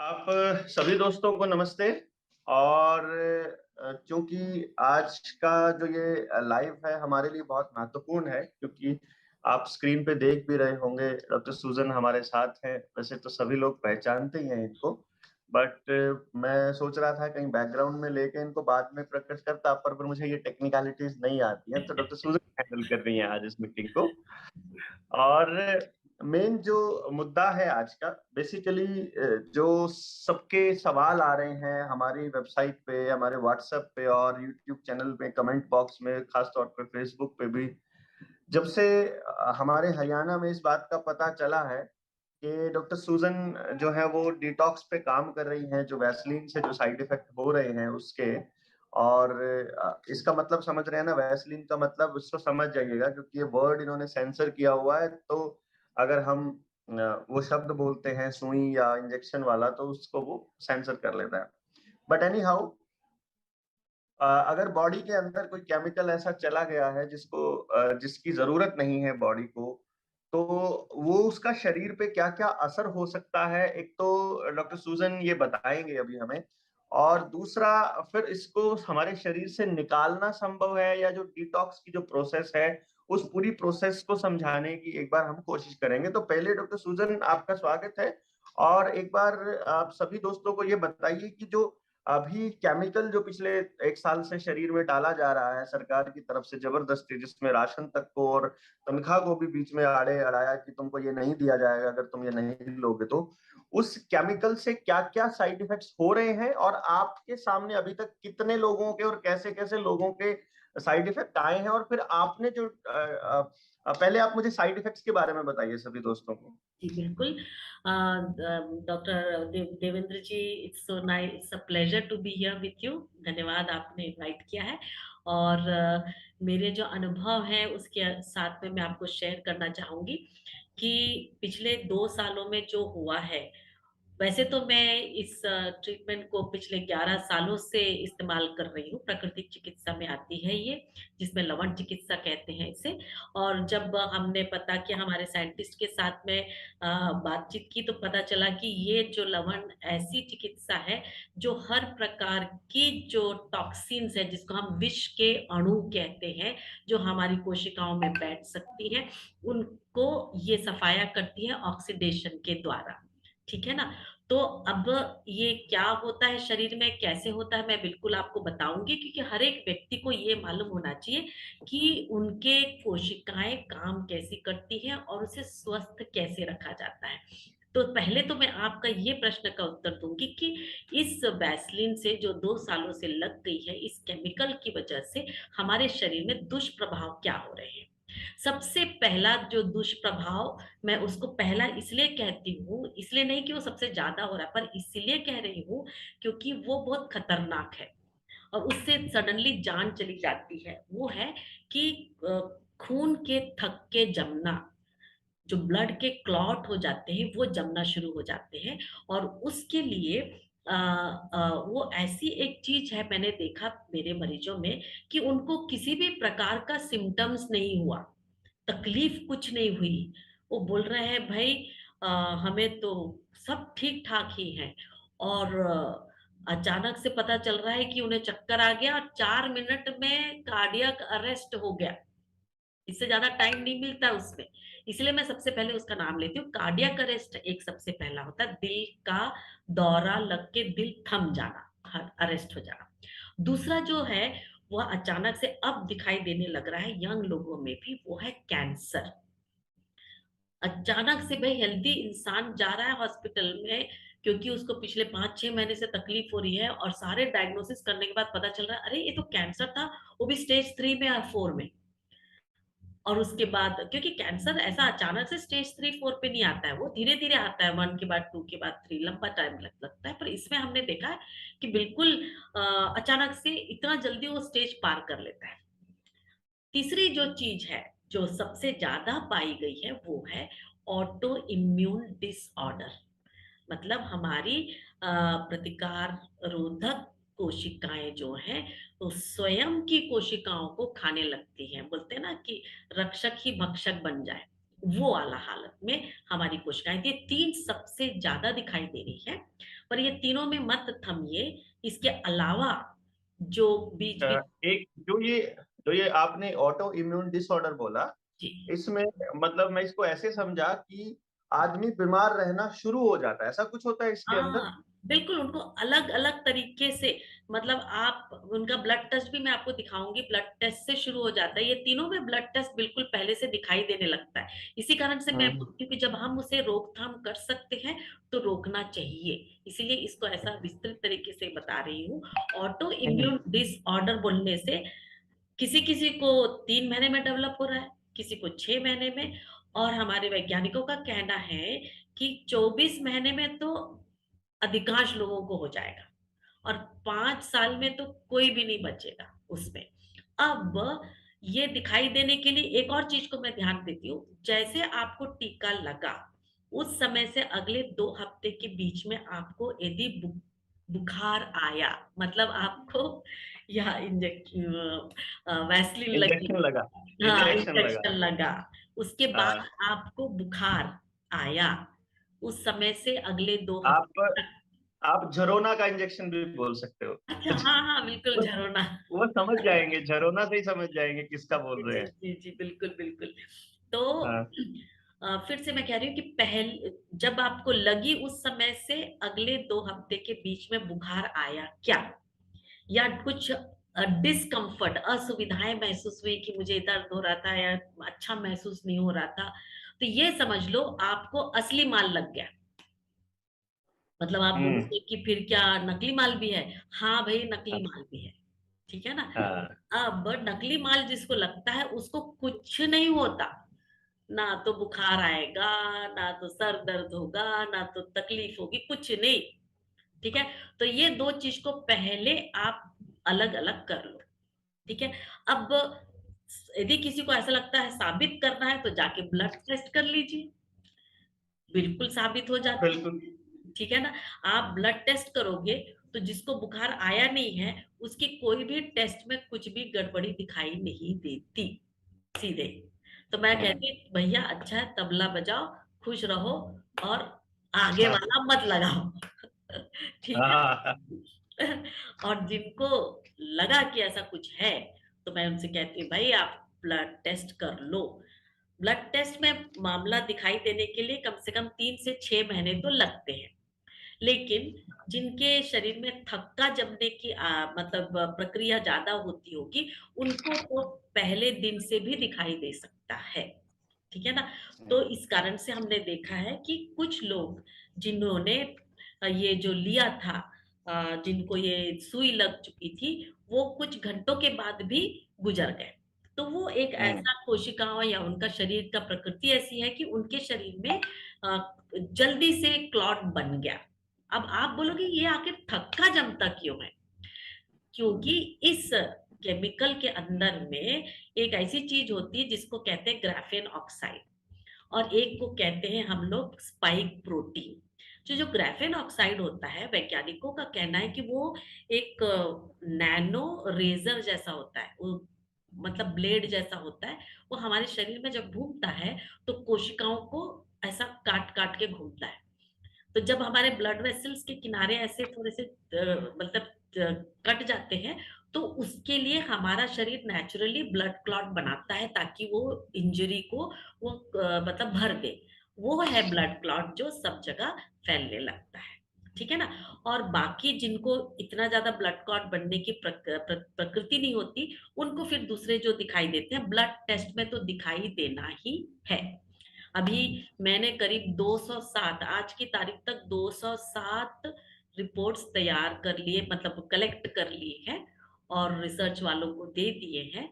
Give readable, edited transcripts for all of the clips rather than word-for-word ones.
आप सभी दोस्तों को नमस्ते। और क्योंकि आज का जो ये लाइव है हमारे लिए बहुत महत्वपूर्ण है, क्योंकि आप स्क्रीन पे देख भी रहे होंगे डॉक्टर सूजन हमारे साथ हैं। वैसे तो सभी लोग पहचानते ही हैं इनको, बट मैं सोच रहा था कहीं बैकग्राउंड में लेके इनको बाद में प्रकट करता, पर मुझे ये टेक्निकलिटीज नहीं आती हैं, तो डॉक्टर सूजन हैंडल कर रही हैं आज इस मीटिंग को। और मेन जो मुद्दा है आज का, बेसिकली जो सबके सवाल आ रहे हैं हमारी वेबसाइट पे, हमारे व्हाट्सएप पे और यूट्यूब चैनल पे, कमेंट बॉक्स में, खास तौर पे फेसबुक पे भी, जब से हमारे हरियाणा में इस बात का पता चला है कि डॉक्टर सूजन जो है वो डिटॉक्स पे काम कर रही हैं, जो वैसलीन से जो साइड इफेक्ट हो रहे हैं उसके। और इसका मतलब समझ रहे हैं ना, वैसलीन का मतलब उसको समझ जाइएगा, क्योंकि ये वर्ड इन्होंने सेंसर किया हुआ है। तो अगर हम वो शब्द बोलते हैं सुई या इंजेक्शन वाला, तो उसको वो सेंसर कर लेता है। बट एनी हाउ, अगर बॉडी के अंदर कोई केमिकल ऐसा चला गया है जिसकी जरूरत नहीं है बॉडी को, तो वो उसका शरीर पे क्या-क्या असर हो सकता है, एक तो डॉक्टर सूजन ये बताएंगे अभी हमें। और दूसरा, फिर इसको हमारे शरीर से निकालना संभव है या जो डिटॉक्स की जो प्रोसेस है, उस पूरी प्रोसेस को समझाने की एक बार हम कोशिश करेंगे। तो पहले डॉक्टर सूजन, आपका स्वागत है। और एक बार आप सभी दोस्तों को ये बताइए कि जो अभी केमिकल जो पिछले 1 साल से शरीर में डाला जा रहा है सरकार की तरफ से जबरदस्ती, जिसमें राशन तक को और तनख्वाह को भी बीच में आड़े अड़ाया कि तुमको ये नहीं दिया जाएगा अगर तुम ये नहीं लोगे तो। उस केमिकल से क्या-क्या साइड इफेक्ट्स हो रहे हैं और आपके सामने अभी तक कितने लोगों के और कैसे-कैसे लोगों के साइड इफेक्ट आए हैं, और फिर आपने जो पहले आप मुझे साइड इफेक्ट्स के बारे में बताइए सभी दोस्तों को। जी, बिल्कुल। Doctor Devendra ji, it's so nice, it's a pleasure to be here with you. धन्यवाद, आपने इनवाइट किया है। और मेरे जो अनुभव हैं उसके साथ में मैं आपको शेयर करना चाहूँगी कि पिछले 2 सालों में जो हुआ है, वैसे तो मैं इस ट्रीटमेंट को पिछले 11 सालों से इस्तेमाल कर रही हूँ। प्राकृतिक चिकित्सा में आती है ये, जिसमें लवण चिकित्सा कहते हैं इसे। और जब हमने पता किया हमारे साइंटिस्ट के साथ में बातचीत की, तो पता चला कि ये जो लवण ऐसी चिकित्सा है, जो हर प्रकार की जो टॉक्सिन्स है, जिसको हम विष के अणु कहते हैं, जो हमारी कोशिकाओं में बैठ सकती हैं, उनको ये सफाया करती है ऑक्सीडेशन के द्वारा। ठीक है ना? तो अब ये क्या होता है शरीर में, कैसे होता है, मैं बिल्कुल आपको बताऊँगी, क्योंकि हर एक व्यक्ति को ये मालूम होना चाहिए कि उनके कोशिकाएँ काम कैसी करती हैं और उसे स्वस्थ कैसे रखा जाता है। तो पहले तो मैं आपका ये प्रश्न का उत्तर दूँगी कि इस वैसलीन से जो 2 सालों से लग गई है, इस केमिकल की वजह से हमारे शरीर में दुष्प्रभाव क्या हो रहे हैं। सबसे पहला जो दुष्प्रभाव, मैं उसको पहला इसलिए कहती हूँ, इसलिए नहीं कि वो सबसे ज़्यादा हो रहा है, पर इसलिए कह रही हूँ क्योंकि वो बहुत खतरनाक है और उससे सडनली जान चली जाती है। वो है कि अ, खून के थक्के जमना, जो ब्लड के क्लॉट हो जाते हैं, वो जमना शुरू हो जाते हैं। और उसके लिए वो ऐसी एक चीज़ है, मैंने देखा मेरे मरीजों में कि उनको किसी भी प्रकार का सिम्पटम्स नहीं हुआ। तकलीफ कुछ नहीं हुई। वो बोल रहे हैं भई अ, हमें तो सब ठीक-ठाक ही है। और अचानक से पता चल रहा है कि उन्हें चक्कर आ गया और 4 मिनट में कार्डियक अरेस्ट हो गया। इससे ज़्यादा टाइम नहीं मिलता उसमें। इसलिए मैं सबसे पहले उसका नाम लेती हूँ। कार्डियक अरेस्ट एक सबसे पहला होता है, दिल का दौरा लग के दिल थम जाना, ह अरेस्ट हो जाना। दूसरा जो है, वह अचानक से अब दिखाई देने लग रहा है यंग लोगों में भी, वो है कैंसर। अचानक से भई हेल्दी इंसान जा रहा है हॉस्पिटल में, क्योंकि उसको पिछले 5-6 महीने से तकलीफ हो रही है और सारे डायग्नोसिस करने के बाद पता चल रहा है, अरे! ये तो कैंसर था, वो भी स्टेज 3 में और 4 में। और उसके बाद, क्योंकि कैंसर ऐसा अचानक से स्टेज 3-4 पे नहीं आता है, वो धीरे-धीरे आता है, 1 के बाद 2 के बाद 3, लंबा टाइम लगता है। पर इसमें हमने देखा है कि बिल्कुल अचानक से इतना जल्दी वो स्टेज पार कर लेता है। तीसरी जो चीज़ है, जो सबसे ज़्यादा पाई गई है, वो है ऑटो इम्यून डिसऑर्डर। मतलब हमारी प्रतिकार रोधक कोशिकाएँ जो हैं, वो स्वयं की कोशिकाओं को खाने लगती हैं। बोलते हैं ना कि रक्षक ही भक्षक बन जाए, वो वाला हालत में हमारी कोशिकाएँ, ये 3 सबसे ज़्यादा दिखाई दे रही है। पर ये तीनों में मत थमिए, इसके अलावा जो बीच बीच। एक जो ये आपने ऑटो इम्यून डिसऑर्डर बोला, जी इसमें मतलब मैं इसको ऐसे समझा कि आदमी बीमार रहना शुरू हो जाता है, ऐसा कुछ होता है इसके अंदर? हाँ, बिल्कुल उनको अलग-अलग तरीके से, मतलब आप उनका ब्लड टेस्ट भी मैं आपको दिखाऊँगी, ब्लड टेस्ट से शुरू हो जाता है। ये तीनों में ब्लड टेस्ट बिल्कुल पहले से दिखाई देने लगता है। इसी कारण से मैं हम्म। बोलती हूँ कि जब हम उसे रोकथाम कर सकते हैं, तो रोकना चाहिए। इसीलिए इसको ऐसा विस्तृत तरीके से बता रही हूँ। ऑटो हम्म। इम्यून डिसऑर्डर बोलने से किसी-किसी को 3 महीने में डेवलप हो रहा है, किसी को 6 महीने में, और हमारे वैज्ञानिकों का कहना है कि 24 महीने में तो अधिकांश लोगों को हो जाएगा, और 5 साल में तो कोई भी नहीं बचेगा उसमें। अब ये दिखाई देने के लिए एक और चीज़ को मैं ध्यान देती हूँ, जैसे आपको टीका लगा, उस समय से अगले 2 हफ्ते के बीच में आपको यदि बुखार आया, मतलब आपको या वैसलीन लगी, इंजेक्शन लगा। हाँ, इंजेक्शन लगा। इंजेक्शन लगा, उसके बाद हाँ। आपको बुखार आया, उस समय से अगले 2 आप हफ्ते तक। आप झरोना का इंजेक्शन भी बोल सकते हो। अच्छा, हाँ, हाँ, बिल्कुल वो झरोना। वो समझ जाएंगे, झरोना से ही समझ जाएंगे किसका बोल रहे जी, हैं। जी, जी, बिल्कुल, बिल्कुल। तो हाँ। फिर से मैं कह रही हूँ कि जब आपको लगी उस समय से अगले 2 हफ्ते के बीच में बुखार आया क्या? या कुछ डिस्कम्फर्ट, असुविधाएँ महसूस हुई कि मुझे दर्द हो रहा था या अच्छा महसूस नहीं हो रहा था, तो ये समझ लो आपको असली माल लग गया। मतलब आप हम्म। बोलोगे कि फिर क्या नकली माल भी है? हाँ, भई नकली माल भी है। ठीक है ना? हाँ। अब नकली माल जिसको लगता है उसको कुछ नहीं होता। ना तो बुखार आएगा, ना तो सर दर्द होगा, ना तो तकलीफ होगी, कुछ नहीं। ठीक है? तो ये 2 चीज़ को पहले आप अलग-अलग कर लो। ठीक है? अब यदि किसी को ऐसा लगता है साबित करना है तो जाके ब्लड टेस्ट कर लीजिए, बिल्कुल साबित हो जाता है। बिल्कुल। ठीक है ना? आप ब्लड टेस्ट करोगे तो जिसको बुखार आया नहीं है, उसकी कोई भी टेस्ट में कुछ भी गड़बड़ी दिखाई नहीं देती, सीधे। तो मैं हम्म। कहती भैया अच्छा है, तबला बजाओ, खुश रहो, और आगे हाँ। वाला मत लगाओ। ठीक हाँ। है? और जिनको लगा कि ऐसा कुछ है, तो मैं उनसे कहती हूँ भाई आप ब्लड टेस्ट कर लो। ब्लड टेस्ट में मामला दिखाई देने के लिए कम से कम 3 से 6 महीने तो लगते हैं। लेकिन जिनके शरीर में थक्का जमने की मतलब प्रक्रिया ज्यादा होती होगी, उनको तो पहले दिन से भी दिखाई दे सकता है। ठीक है ना? तो इस कारण से हमने देखा है कि कुछ लोग जिन्होंने ये जो लिया था, जिनको ये सुई लग चुकी थी, वो कुछ घंटों के बाद भी गुजर गए। तो वो एक हम्म। ऐसा कोशिकाओं या उनका शरीर का प्रकृति ऐसी है कि उनके शरीर में जल्दी से क्लॉट बन गया। अब आप बोलोगे ये आखिर थक्का जमता क्यों है? क्योंकि इस केमिकल के अंदर में एक ऐसी चीज होती है जिसको कहते हैं ग्राफेन ऑक्साइड, और एक को कहते हैं हम लोग स्पाइक प्रोटीन। जो जो ग्राफेन ऑक्साइड होता है, वैज्ञानिकों का कहना है कि वो एक नैनो रेजर जैसा होता है, वो मतलब ब्लेड जैसा होता है। वो हमारे शरीर में जब घूमता है तो कोशिकाओं को ऐसा काट काट के घूमता है। तो जब हमारे ब्लड वेसल्स के किनारे ऐसे थोड़े से मतलब कट जाते हैं, तो उसके लिए हमारा शरीर नेचुरली ब्लड क्लॉट बनाता है ताकि वो इंजरी को वो मतलब भर दे। वो है ब्लड क्लॉट जो सब जगह फैलने लगता है। ठीक है ना? और बाकी जिनको इतना ज्यादा ब्लड क्लॉट बनने की प्रकृति नहीं होती, उनको फिर दूसरे जो दिखाई देते हैं ब्लड टेस्ट में तो दिखाई देना ही है। अभी मैंने करीब 207, आज की तारीख तक 207 रिपोर्ट्स तैयार कर लिए, मतलब कलेक्ट कर लिए हैं, और रिसर्च वालों को दे दिए हैं।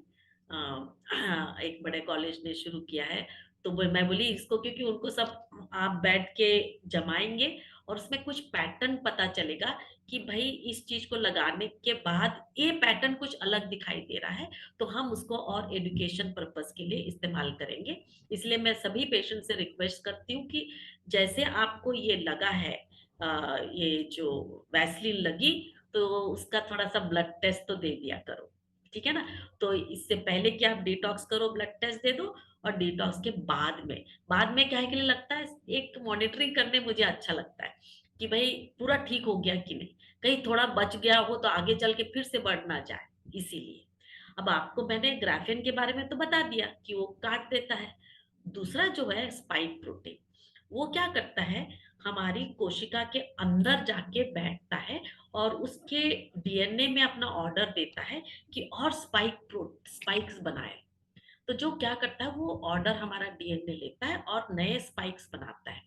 एक बड़े कॉलेज ने शुरू किया है। तो मैं बोली इसको, क्योंकि उनको सब आप बैठ के जमाएंगे और उसमें कुछ पैटर्न पता चलेगा कि भाई इस चीज को लगाने के बाद ये पैटर्न कुछ अलग दिखाई दे रहा है, तो हम उसको और एजुकेशन पर्पस के लिए इस्तेमाल करेंगे। इसलिए मैं सभी पेशेंट से रिक्वेस्ट करती हूँ कि जैसे आपको ये लगा है, ये जो वैसलीन लगी, तो उसका थोड़ा सा ब्लड टेस्ट तो दे दिया करो। ठीक है ना? तो इससे पहले कि आप डिटॉक्स करो, ब्लड टेस्ट दे दो। और डिटॉक्स के बाद में क्या है के लिए लगता है, एक मॉनिटरिंग करने मुझे अच्छा लगता है कि भाई पूरा ठीक हो गया कि नहीं, कहीं थोड़ा बच गया हो तो आगे चल के फिर से बढ़ ना जाए, इसीलिए। अब आपको मैंने ग्राफेन के बारे में तो बता दिया कि वो काट देता है। दूसरा जो है स्पाइक प्रोटीन, वो क्या करता है, हमारी कोशिका के अंदर जाके बैठता है और उसके डीएनए में अपना ऑर्डर देता है कि और स्पाइक्स बनाए। तो जो क्या करता है, वो ऑर्डर हमारा डीएनए लेता है और नए स्पाइक्स बनाता है।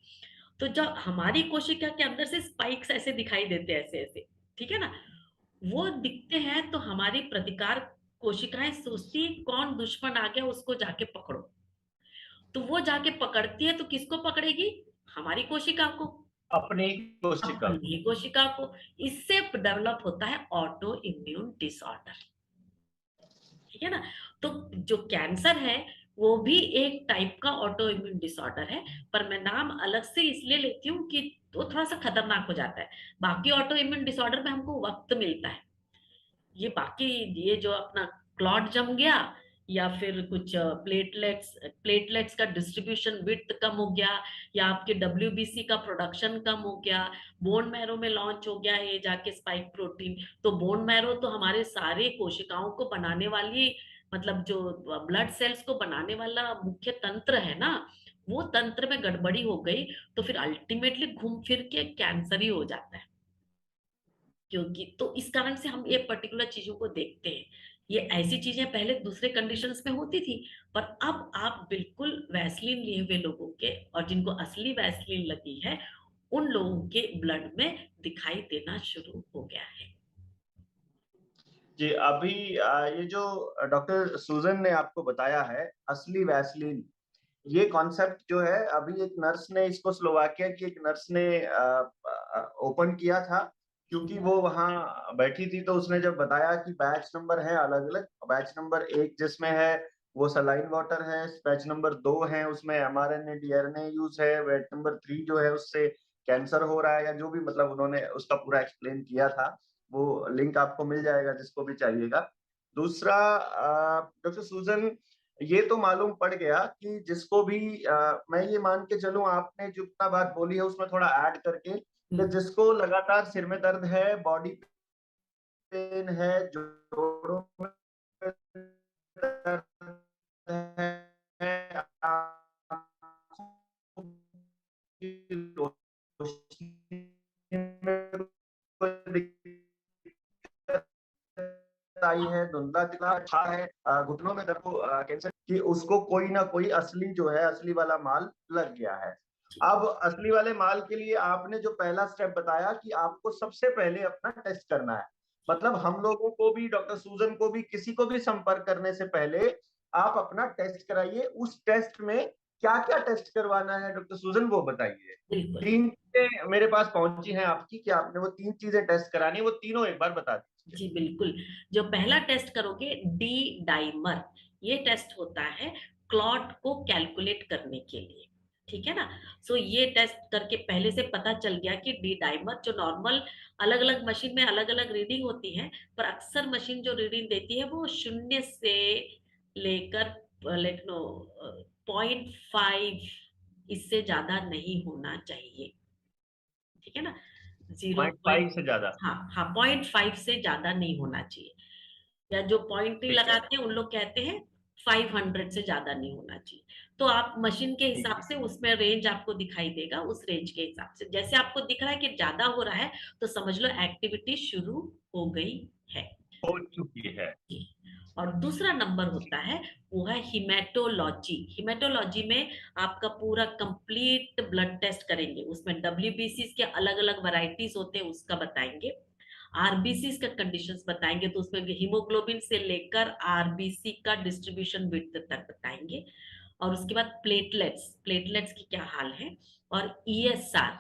तो जब हमारी कोशिका के अंदर से स्पाइक्स ऐसे दिखाई देते हैं, ऐसे ऐसे, ठीक है ना, वो दिखते हैं तो हमारी प्रतिकार कोशिकाएं सोचती है कौन दुश्मन आ गया उसको जाके पकड़ो। तो वो जाके पकड़ती है, तो किसको पकड़ेगी, हमारी कोशिका को, अपनी कोशिका को। अपनी कोशिका को। इससे डेवलप होता है ऑटो इम्यून डिसऑर्डर, ठीक है ना। तो जो कैंसर है वो भी एक टाइप का ऑटो इम्यून डिसऑर्डर है, पर मैं नाम अलग से इसलिए लेती हूँ कि वो थोड़ा सा खतरनाक हो जाता है। बाकी ऑटो इम्यून डिसऑर्डर में हमको वक्त मिलता है, ये बाकी, ये जो अपना क्लॉट जम गया या फिर कुछ प्लेटलेट्स का डिस्ट्रीब्यूशन विड्थ कम हो गया, या आपके डब्ल्यूबीसी का प्रोडक्शन कम हो गया, बोन मैरो में लॉन्च हो गया ये जाके स्पाइक प्रोटीन। तो बोन मैरो तो हमारे सारे कोशिकाओं को बनाने वाली, मतलब जो ब्लड सेल्स को बनाने वाला मुख्य तंत्र है ना, वो तंत्र में गड़बड़ी हो गई तो फिर अल्टीमेटली घूम फिर के कैंसर ही हो जाता है। क्योंकि तो इस कारण से हम ये पर्टिकुलर चीजों को देखते हैं। ये ऐसी चीजें पहले दूसरे कंडीशंस में होती थी, पर अब आप बिल्कुल वैसलीन लिए हुए लोगों के, और जिनको असली वैसलीन लगी है, उन लोगों के ब्लड में दिखाई देना शुरू हो गया है। जी, अभी ये जो डॉक्टर सुजन ने आपको बताया है असली वैसलीन, ये कॉन्सेप्ट जो है अभी एक नर्स ने इसको स्लोवाकिया की एक नर्स ने ओपन किया था, क्योंकि वो वहां बैठी थी तो उसने जब बताया कि बैच नंबर है अलग अलग, बैच नंबर 1 जिसमें है वो सलाइन वाटर है, बैच नंबर 2 है उसमें एमआरएनए डीआरएनए यूज है, बैच नंबर 3 जो है उससे कैंसर हो रहा है, या जो भी मतलब उन्होंने उसका पूरा एक्सप्लेन किया था, वो लिंक आपको मिल जाएगा जिसको भी चाहिएगा। दूसरा, डॉक्टर सुजन, ये तो मालूम पड़ गया कि जिसको भी मैं ये मान के चलूं, आपने जितना बात बोली है उसमें थोड़ा ऐड करके, कि हम्म। जिसको लगातार सिर में दर्द है, बॉडी पेन है, जोड़ों में दर्द है, आंखों की रोशनी में कोई दिक्कत आई है, धुंधला दिखा अच्छा है, घुटनों में दर्द को कैंसर की, उसको कोई ना कोई असली जो है असली वाला माल लग गया है। अब असली वाले माल के लिए आपने जो पहला स्टेप बताया कि आपको सबसे पहले अपना टेस्ट करना है, मतलब हम लोगों को भी, डॉक्टर सूजन को भी, किसी को भी संपर्क करने से पहले आप अपना टेस्ट कराइए। उस टेस्ट में क्या क्या टेस्ट करवाना है डॉक्टर सूजन, वो बताइए। बिल्कुल। 3 चीजें मेरे पास पहुंची हैं आपकी कि आपने वो 3 चीजें टेस्ट करानी है, वो तीनों एक बार बता दीजिए। जी बिल्कुल। जो पहला टेस्ट करोगे, डी डाइमर, ये टेस्ट होता है क्लॉट को कैलकुलेट करने के लिए, ठीक है ना। सो ये टेस्ट करके पहले से पता चल गया कि डी डाइमर जो नॉर्मल, अलग अलग मशीन में अलग अलग रीडिंग होती है, पर अक्सर मशीन जो रीडिंग देती है वो 0 से लेकर लेखनो 0.5, इससे ज्यादा नहीं होना चाहिए, ठीक है ना। जीरो पॉइंट पॉइंट, फाइव से ज्यादा। हाँ हाँ, 0.5 से ज्यादा नहीं होना चाहिए। या जो पॉइंट नहीं ठीक है। लगाते हैं उन लोग कहते हैं 500 से ज्यादा नहीं होना चाहिए। तो आप मशीन के ठीक हिसाब है। से उसमें रेंज आपको दिखाई देगा, उस रेंज के हिसाब से जैसे आपको दिख रहा है कि ज्यादा हो रहा है, तो समझ लो एक्टिविटी शुरू हो गई है। हो चुकी है। और दूसरा नंबर होता है, वो है हिमेटोलॉजी। हिमेटोलॉजी में आपका पूरा कंप्लीट ब्लड टेस्ट करेंगे, उसमें डब्ल्यूबीसी के अलग अलग वैरायटीज होते हैं उसका बताएंगे, आरबीसी का कंडीशंस बताएंगे, तो उसमें हीमोग्लोबिन से लेकर आरबीसी का डिस्ट्रीब्यूशन विड्थ तक बताएंगे। और उसके बाद प्लेटलेट्स, प्लेटलेट्स की क्या हाल है, और ईएसआर,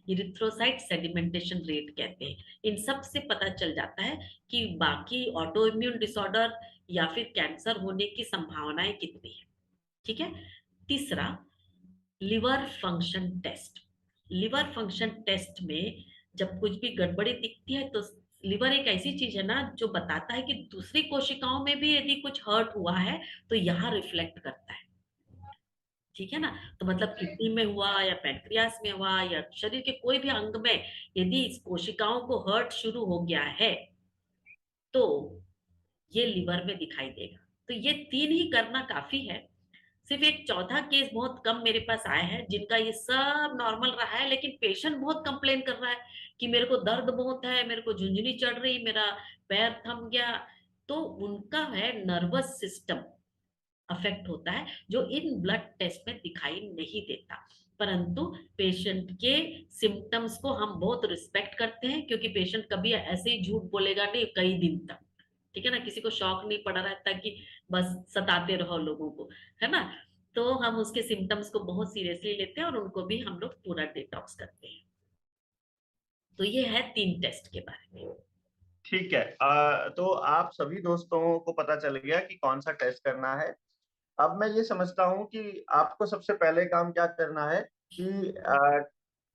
इरिथ्रोसाइट सेडिमेंटेशन रेट कहते हैं। इन सब से पता चल जाता है कि बाकी ऑटो इम्यून डिसऑर्डर या फिर कैंसर होने की संभावनाएं कितनी है, ठीक है। तीसरा, liver function test. Liver function test में जब कुछ भी गड़बड़ी दिखती है, तो लिवर एक ऐसी चीज है ना जो बताता है कि दूसरी कोशिकाओं में भी यदि कुछ हर्ट हुआ है तो यहाँ रिफ्लेक्ट करता है, ठीक है ना। तो मतलब किडनी में हुआ या पैंक्रियास में हुआ या शरीर के कोई भी अंग में यदि इस कोशिकाओं को हर्ट शुरू हो गया है तो ये लिवर में दिखाई देगा। तो ये 3 ही करना काफी है। सिर्फ एक चौथा केस बहुत कम मेरे पास आया है जिनका ये सब नॉर्मल रहा है, लेकिन पेशेंट बहुत कंप्लेन कर रहा है कि मेरे को दर्द बहुत है, मेरे को झुंझुनी चढ़ रही, मेरा पैर थम गया। तो उनका है नर्वस सिस्टम अफेक्ट होता है, जो इन ब्लड टेस्ट में दिखाई नहीं देता। परंतु पेशेंट के सिम्टम्स को हम बहुत रिस्पेक्ट करते हैं, क्योंकि पेशेंट कभी ऐसे ही झूठ बोलेगा नहीं कई दिन तक। ठीक है ना, किसी को शौक नहीं पड़ा रहता कि बस सताते रहो लोगों को, है ना। तो हम उसके सिम्टम्स को बहुत सीरियसली लेते हैं और उनको भी हम लोग पूरा डिटॉक्स करते हैं। तो ये है 3 टेस्ट के बारे में। ठीक है। तो आप सभी दोस्तों को पता चल गया कि कौन सा टेस्ट करना है। अब मैं ये समझता हूँ कि आपको सबसे पहले काम क्या करना है कि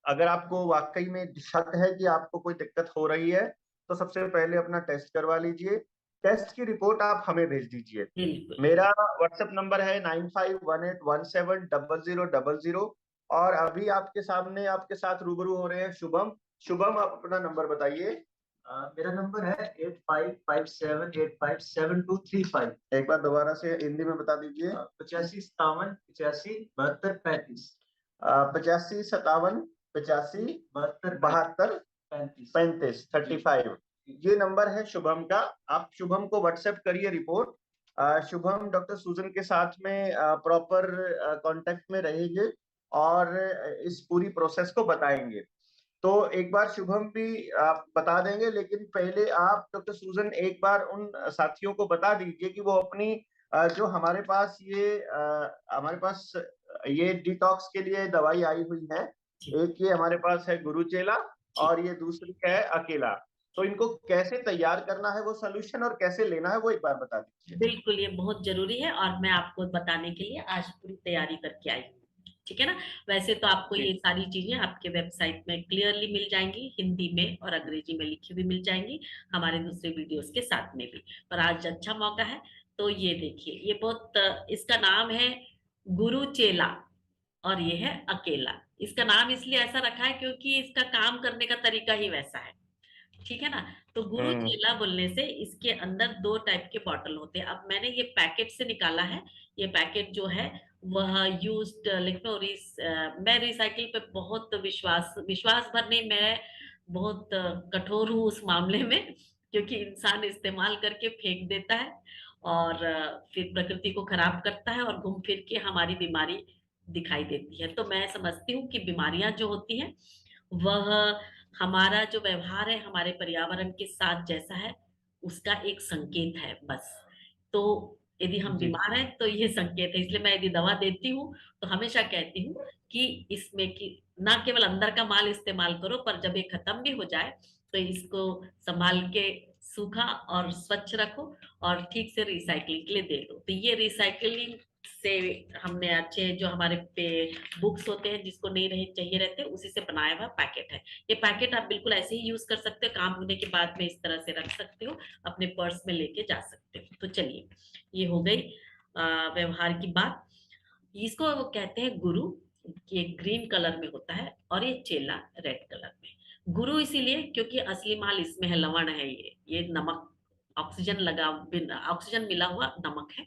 अगर आपको वाकई में शक है कि आपको कोई दिक्कत हो रही है, तो सबसे पहले अपना टेस्ट करवा लीजिए। टेस्ट की रिपोर्ट आप हमें भेज दीजिए। बिल्कुल। मेरा व्हाट्सएप नंबर है 9518170000। और अभी आपके सामने आपके साथ रूबरू हो रहे हैं शुभम। शुभम, आप अपना नंबर बताइए। मेरा नंबर है 8557857235। एक बार दोबारा से हिंदी में बता दीजिए। 8557857235। 8557857235 35। ये नंबर है शुभम का। आप शुभम को व्हाट्सएप करिए रिपोर्ट। शुभम डॉक्टर सूजन के साथ में प्रॉपर कांटेक्ट में रहेंगे और इस पूरी प्रोसेस को बताएंगे। तो एक बार शुभम भी आप बता देंगे, लेकिन पहले आप डॉक्टर सूजन एक बार उन साथियों को बता दीजिए कि वो अपनी जो हमारे पास ये डिटॉक्स के लिए दवाई आई हुई है। एक ये हमारे पास है गुरुचेला और ये दूसरी है अकेला। तो इनको कैसे तैयार करना है वो सोल्यूशन और कैसे लेना है वो एक बार बता दीजिए। बिल्कुल, ये बहुत जरूरी है और मैं आपको बताने के लिए आज पूरी तैयारी करके आई हूँ। ठीक है ना। वैसे तो आपको जी। ये सारी चीजें आपके वेबसाइट में क्लियरली मिल जाएंगी, हिंदी में और अंग्रेजी में लिखी हुई मिल जाएंगी, हमारे दूसरे वीडियोस के साथ में भी। पर आज अच्छा मौका है, तो ये देखिए, ये बहुत इसका नाम है गुरु चेला और ये है अकेला। इसका नाम इसलिए ऐसा रखा है क्योंकि इसका काम करने का तरीका ही वैसा है। ठीक है ना। तो गुरु हम्म। चेला बोलने से इसके अंदर 2 टाइप के बॉटल होते हैं। अब मैंने ये पैकेट से निकाला है। ये पैकेट जो है वह यूज्ड लिखो मैं रिसाइकिल पे बहुत विश्वास भर नहीं, मैं बहुत कठोर हूँ उस मामले में, क्योंकि इंसान इस्तेमाल करके फेंक देता है और फिर प्रकृति को खराब करता है और घूम फिर के हमारी बीमारी दिखाई देती है। तो मैं समझती हूँ कि बीमारियां जो होती हैं वह हमारा जो व्यवहार है हमारे पर्यावरण के साथ जैसा है, उसका एक संकेत है बस। तो यदि हम जी। बीमार हैं तो ये संकेत है। इसलिए मैं यदि दवा देती हूँ तो हमेशा कहती हूँ कि इसमें कि ना केवल अंदर का माल इस्तेमाल करो, पर जब ये खत्म भी हो जाए तो इसको संभाल के सूखा और स्वच्छ रखो और ठीक से रिसाइकलिंग के लिए दे दो। तो ये रिसाइकलिंग से हमने अच्छे जो हमारे पे बुक्स होते हैं जिसको नहीं रहे चाहिए रहते, उसी से बनाया हुआ पैकेट है। ये पैकेट आप बिल्कुल ऐसे ही यूज कर सकते हो, काम होने के बाद में इस तरह से रख सकते हो, अपने पर्स में लेके जा सकते हो। तो चलिए, ये हो गई व्यवहार की बात। इसको वो कहते हैं गुरु। ये ग्रीन कलर में होता है और ये चेला रेड कलर में। गुरु इसीलिए क्योंकि असली माल इसमें है, लवण है, ये नमक, ऑक्सीजन लगा, बिना ऑक्सीजन मिला हुआ नमक है।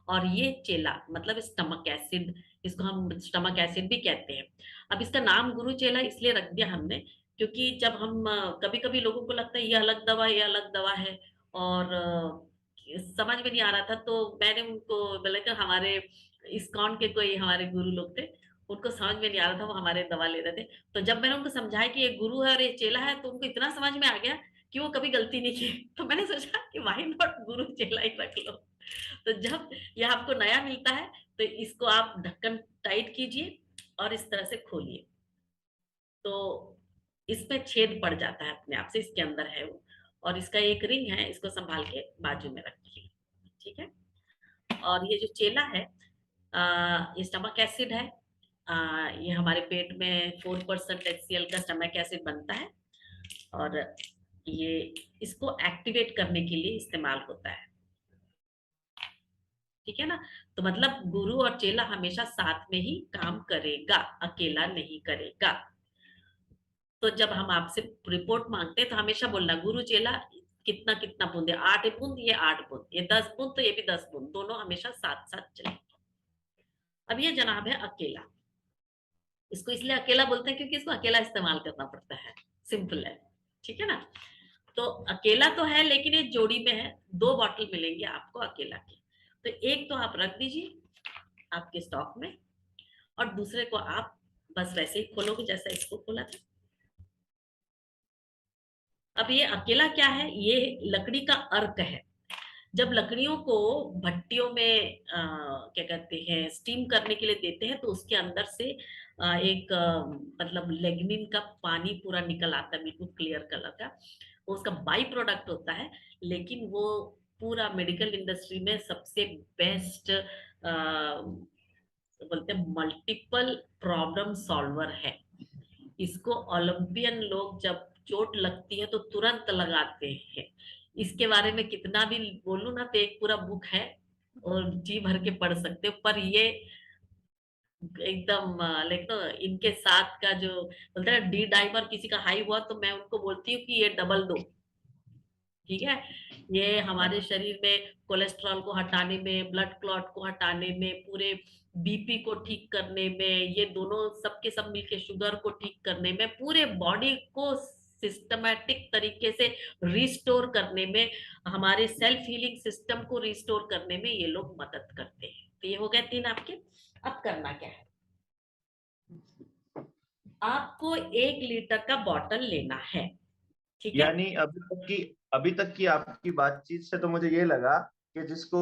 और ये चेला मतलब स्टमक एसिड, इसको हम स्टमक एसिड भी कहते हैं। अब इसका नाम गुरु चेला इसलिए रख दिया हमने क्योंकि जब हम कभी कभी लोगों को लगता है ये अलग दवा, ये अलग दवा है, और समझ में नहीं आ रहा था, तो मैंने उनको बोला कि हमारे इस्कॉन के कोई हमारे गुरु लोग थे, उनको समझ में नहीं आ रहा था, वो हमारे दवा ले रहे थे। तो जब मैंने उनको समझाया कि ये गुरु है और ये चेला है, तो उनको इतना समझ में आ गया कि वो कभी गलती नहीं की। तो मैंने सोचा कि वाई नॉट गुरु चेला ही रख लो। तो जब ये आपको नया मिलता है तो इसको आप ढक्कन टाइट कीजिए और इस तरह से खोलिए, तो इसमें छेद पड़ जाता है अपने आप से, इसके अंदर है वो। और इसका एक रिंग है, इसको संभाल के बाजू में रखिए। ठीक है। और ये जो चेला है, ये स्टमक एसिड है। ये हमारे पेट में 4% HCl का स्टमक एसिड बनता है और ये इसको एक्टिवेट करने के लिए इस्तेमाल होता है। ठीक है ना। तो मतलब गुरु और चेला हमेशा साथ में ही काम करेगा, अकेला नहीं करेगा। तो जब हम आपसे रिपोर्ट मांगते हैं तो हमेशा बोलना गुरु चेला कितना कितना बूंद है, 8 बूंद, ये 8 बूंद, ये 10 बूंद, तो ये भी 10 बूंद, दोनों हमेशा साथ साथ चले। अब ये जनाब है अकेला। इसको इसलिए अकेला बोलते हैं क्योंकि इसको अकेला इस्तेमाल करना पड़ता है, सिंपल है, ठीक है ना। तो अकेला तो है, लेकिन ये जोड़ी में है, 2 बॉटल मिलेंगे आपको अकेला के। तो एक तो आप रख दीजिए आपके स्टॉक में, और दूसरे को आप बस वैसे ही खोलोगे जैसा इसको खोला था। अब ये अकेला क्या है, ये लकड़ी का अर्क है। जब लकड़ियों को भट्टियों में क्या कहते हैं स्टीम करने के लिए देते हैं, तो उसके अंदर से एक मतलब लेग्निन का पानी पूरा निकल आता है, बिल्कुल क्लियर कलर का, वो उसका बाई प्रोडक्ट होता है। लेकिन वो पूरा मेडिकल इंडस्ट्री में सबसे बेस्ट बोलते हैं मल्टीपल प्रॉब्लम सॉल्वर है। इसको ओलंपियन लोग जब चोट लगती है तो तुरंत लगाते हैं। इसके बारे में कितना भी बोलूं ना तो एक पूरा बुक है और जी भर के पढ़ सकते हो, पर ये एकदम लाइक तो इनके साथ का जो बोलते हैं डी डाइमर किसी का हाई हुआ तो मैं उनको बोलती हूँ कि ये डबल दो, ठीक है। ये हमारे शरीर में कोलेस्ट्रॉल को हटाने में, ब्लड क्लॉट को हटाने में, पूरे बीपी को ठीक करने में, ये दोनों सबके सब मिलके शुगर को ठीक करने में, पूरे बॉडी को सिस्टमैटिक तरीके से रिस्टोर करने में, हमारे सेल्फ हीलिंग सिस्टम को रिस्टोर करने में ये लोग मदद करते हैं। तो ये हो गए 3 आपके। अब करना क्या है, आपको 1 लीटर का बॉटल लेना है, ठीक है। यानी अभी तक की आपकी बातचीत से तो मुझे ये लगा कि जिसको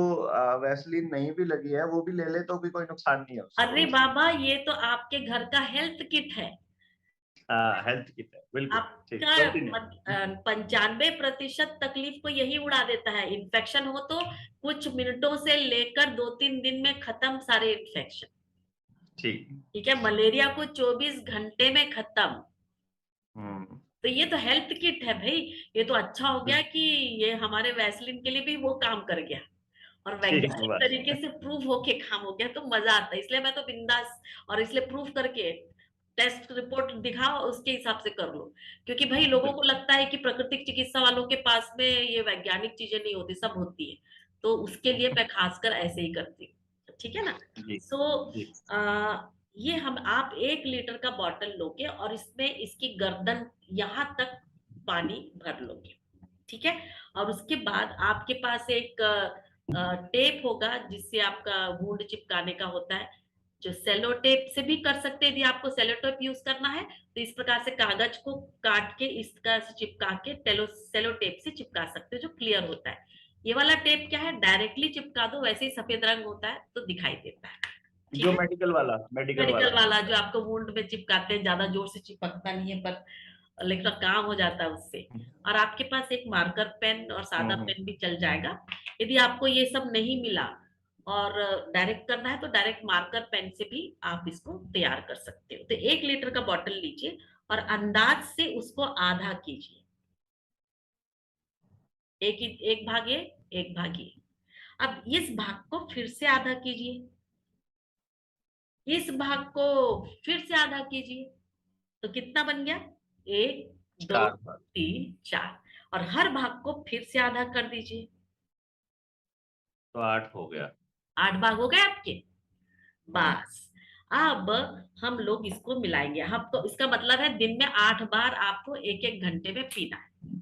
वैसलीन नहीं भी लगी है वो भी ले ले तो भी कोई नुकसान नहीं है अरे उसको। बाबा, ये तो आपके घर का हेल्थ किट है। हेल्थ किट है, बिल्कुल ठीक। आपका कंटिन्यू। 95% तकलीफ को यही उड़ा देता है। इन्फेक्शन हो तो कुछ मिनटों से लेकर 2-3 दिन में खत्म सारे इन्फेक्शन, ठीक। ठीक है। मलेरिया को 24 घंटे में खत्म। हम्म। तो ये तो हेल्थ किट है भाई। ये तो अच्छा हो गया कि ये हमारे वैसलीन के लिए भी वो काम कर गया, और ठीक वैज्ञानिक बात। तरीके से प्रूव होके काम हो गया, तो मजा आता है। इसलिए मैं तो बिंदास, और इसलिए प्रूव करके टेस्ट रिपोर्ट दिखाओ, उसके हिसाब से कर लो। क्योंकि भाई लोगों को लगता है कि प्राकृतिक चिकित्सा वालों के पास में ये वैज्ञानिक चीजें नहीं होती, सब होती है। तो उसके लिए मैं खासकर ऐसे ही करती हूँ, ठीक है ना। जी सो जी। ये हम आप 1 लीटर का बॉटल लोगे और इसमें इसकी गर्दन यहाँ तक पानी भर लोगे, ठीक है। और उसके बाद आपके पास एक टेप होगा जिससे आपका वुंड चिपकाने का होता है, जो सेलो टेप से भी कर सकते हैं। यदि आपको सेलो टेप यूज करना है तो इस प्रकार से कागज को काट के इसका चिपका के सेलो टेप से चिपका सकते हो, जो क्लियर होता है। ये वाला टेप क्या है, डायरेक्टली चिपका दो, वैसे ही सफेद रंग होता है तो दिखाई देता है, ठीक जो है। मेडिकल मेडिकल वाला। वाला जो आपको वुंड में चिपकाते हैं, ज्यादा जोर से चिपकता नहीं है, पर लेकिन काम हो जाता है उससे। और आपके पास एक मार्कर पेन और सादा हम्म। पेन भी चल जाएगा। यदि आपको ये सब नहीं मिला और डायरेक्ट करना है तो डायरेक्ट मार्कर पेन से भी आप इसको तैयार कर सकते हो। तो 1 लीटर का बॉटल लीजिए और अंदाज से उसको आधा कीजिए, एक भाग ये, एक भाग ये। अब इस भाग को फिर से आधा कीजिए, इस भाग को फिर से आधा कीजिए। तो कितना बन गया, 1 2 4 बार। 3 4। और हर भाग को फिर से आधा कर दीजिए। तो 8 हो गया। 8 भाग हो गए आपके। हम्म। बस अब हम लोग इसको मिलाएंगे। आपको इसका मतलब है दिन में 8 बार आपको 1-1 घंटे में पीना है।